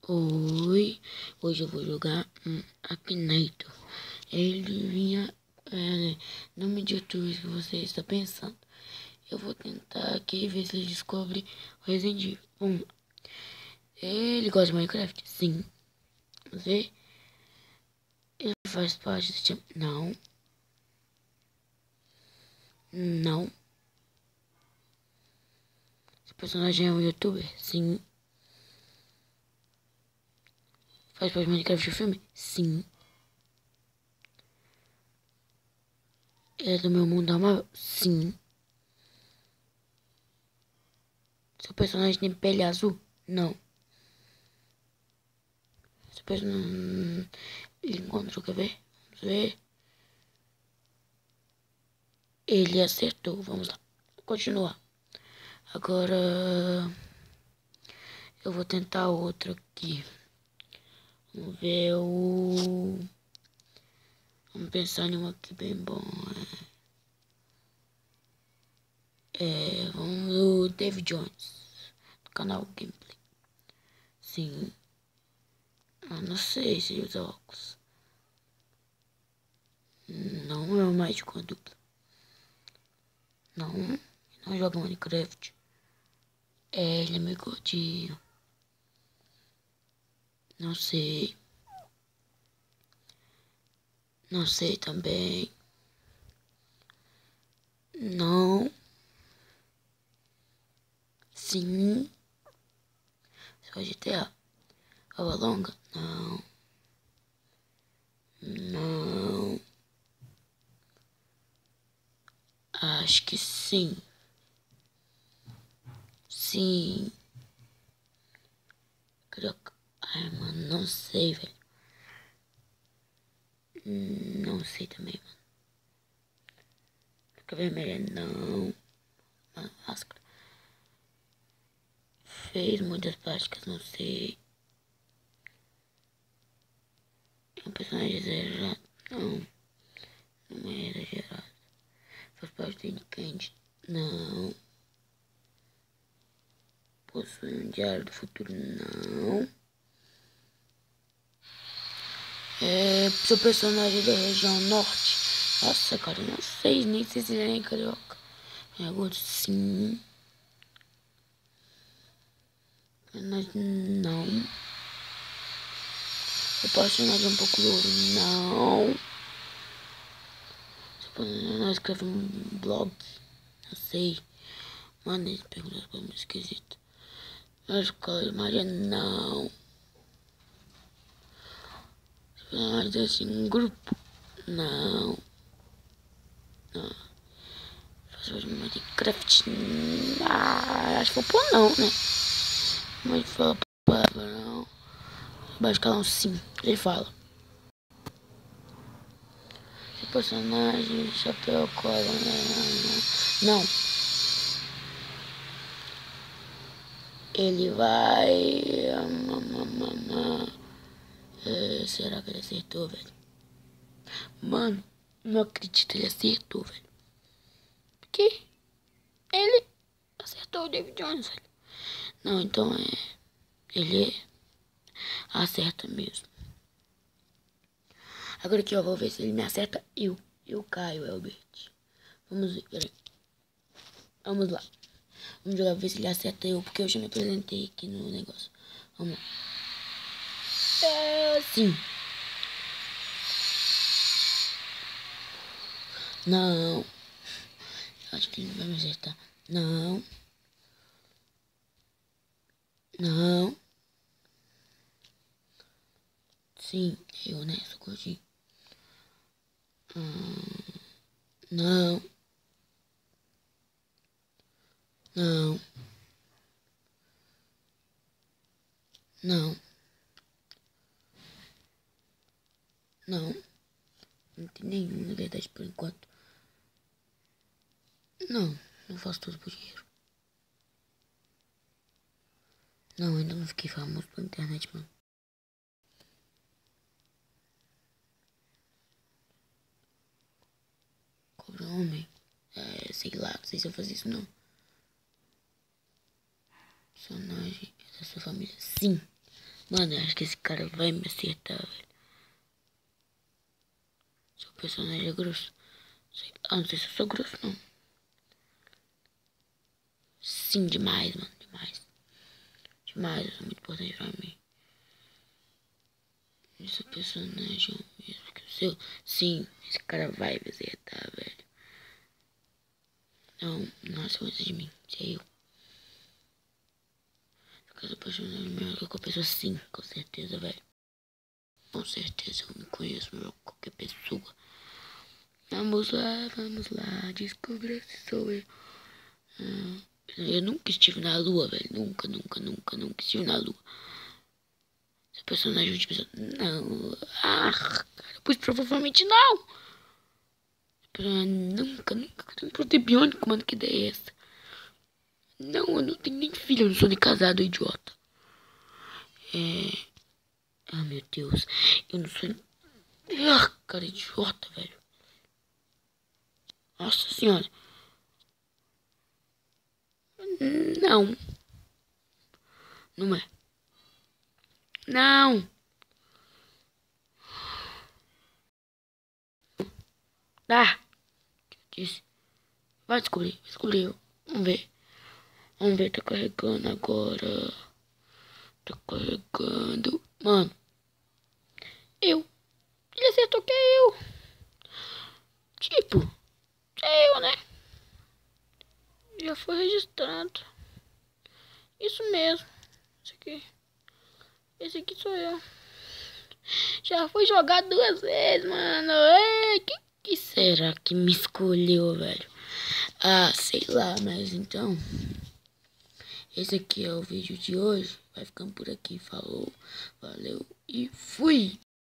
Oi, hoje eu vou jogar Akinator. Ele vinha no meio que você está pensando. Eu vou tentar aqui ver se ele descobre o Resident Evil. Vamos lá. Ele gosta de Minecraft? Sim. Vamos ver. Ele faz parte do time? Não. Não. Esse personagem é um youtuber? Sim. Faz parte de Minecraft o filme? Sim. Ele é do meu mundo amável? Sim. Seu personagem tem pele azul? Não. Seu personagem... Ele encontrou, quer ver? Vamos ver. Ele acertou. Vamos lá. Continuar. Agora... eu vou tentar outro aqui. Vamos ver o... Vamos pensar em um aqui bem bom. Vamos o David Jones. Do canal Gameplay. Sim. Não sei se ele usa óculos. Não é o mágico dupla. Não joga Minecraft. Ele é meio gordinho. Não sei. Não sei também. Não. Sim. Só GTA. Aba longa? Não. Não. Acho que sim. Sim. Caraca. Ai, mano, não sei, velho. Não sei também, mano. Fica vermelha, não. Máscara. Fez muitas plásticas, não sei. É um personagem exagerado? Não. Não é exagerado. Faz parte de Candy? Não. Possui um diário do futuro? Não. Seu personagem da região norte? Nossa, cara, não sei nem se ele é carioca. É gordo? Sim. Mas não. O personagem é um pouco louro? Não. Seu personagem escreve um blog? Não sei. Mano, ele pergunta as coisas esquisitas. Mas o Maria não. Seu personagem é assim, um grupo? Não. Não. Professor de Minecraft? Acho que vou pôr não, né? Mas fala palavra não. Vai escalar um sim. Ele fala. Seu personagem, chapéu, cola. Não. Ele vai. Será que ele acertou, velho? Mano, não acredito, ele acertou, velho. Porque ele acertou o David Jones, velho. Não, então ele acerta mesmo. Agora aqui, ó, vou ver se ele me acerta. Eu caio, Elbert. Vamos ver, peraí. Vamos lá. Vamos jogar, ver se ele acerta eu, porque eu já me apresentei aqui no negócio. Vamos lá. Sim. Não. Acho que ele não vai me acertar. Não. Não. Sim, eu, né? Sou gordinho. Não. Não. Não. Não. Não tem nenhum, na verdade, por enquanto. Não. Não faço tudo por dinheiro. Não, ainda não fiquei famoso pela internet, mano. Cobra homem. Sei lá, não sei se eu faço isso não. Personagem é da sua família? Sim. Mano, eu acho que esse cara vai me acertar, velho. Seu personagem é grosso. Não sei se eu sou grosso, não. Sim, demais, mano. Demais. Demais, isso é muito importante pra mim. Esse personagem é o mesmo que o seu. Sim, esse cara vai me acertar, velho. Não, nossa, coisa de mim. Isso é eu. Esse personagem é melhor que qualquer pessoa, sim, com certeza, velho. Com certeza eu me conheço melhor que qualquer pessoa. Vamos lá, descubra se sou eu. Eu nunca estive na lua, velho. Nunca estive na lua. Esse personagem de pessoa. Não. Cara, pois provavelmente não. Nunca. Eu tenho poder biônico, mano. Que ideia é essa? Não, eu não tenho nem filho. Eu não sou nem casado, idiota. Ah, meu Deus. Eu não sou. Cara, idiota, velho. Nossa senhora. Não. Não é. Não. Dá. Disse. Vai descobrir. Descobriu. Vamos ver. Vamos ver. Tá carregando agora. Tá carregando. Mano. Eu. Ele acertou que é eu. Tipo. É eu, né? Já foi registrado. Isso mesmo. Esse aqui sou eu. Já fui jogado 2 vezes, mano. Ei, que será que me escolheu, velho? Ah, sei lá, mas então. Esse aqui é o vídeo de hoje. Vai ficando por aqui. Falou, valeu e fui!